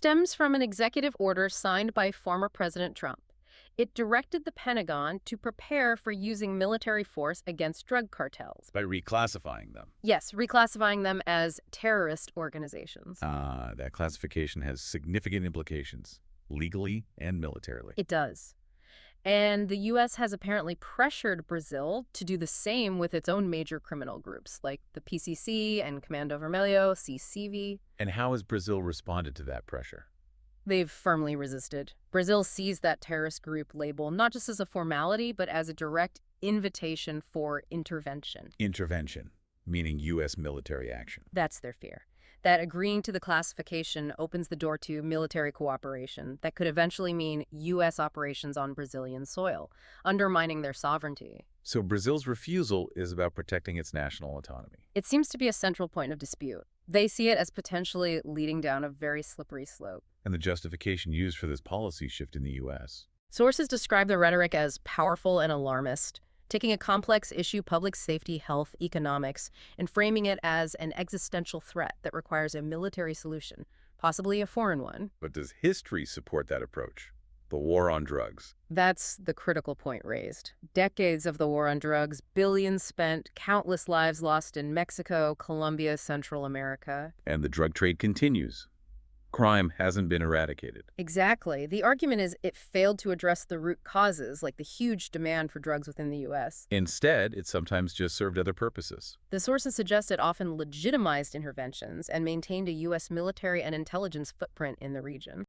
stems from an executive order signed by former President Trump. It directed the Pentagon to prepare for using military force against drug cartels. By reclassifying them. Yes, reclassifying them as terrorist organizations. That classification has significant implications, legally and militarily. It does. And the U.S. has apparently pressured Brazil to do the same with its own major criminal groups, like the PCC and Comando Vermelho, CCV. And how has Brazil responded to that pressure? They've firmly resisted. Brazil sees that terrorist group label not just as a formality, but as a direct invitation for intervention. Intervention, meaning U.S. military action. That's their fear. That agreeing to the classification opens the door to military cooperation that could eventually mean U.S. operations on Brazilian soil, undermining their sovereignty. So Brazil's refusal is about protecting its national autonomy. It seems to be a central point of dispute. They see it as potentially leading down a very slippery slope. And the justification used for this policy shift in the U.S. Sources describe the rhetoric as powerful and alarmist, taking a complex issue, public safety, health, economics, and framing it as an existential threat that requires a military solution, possibly a foreign one. But does history support that approach? The war on drugs. That's the critical point raised. Decades of the war on drugs, billions spent, countless lives lost in Mexico, Colombia, Central America. And the drug trade continues. Crime hasn't been eradicated. Exactly. The argument is it failed to address the root causes, like the huge demand for drugs within the U.S. Instead, it sometimes just served other purposes. The sources suggest it often legitimized interventions and maintained a U.S. military and intelligence footprint in the region.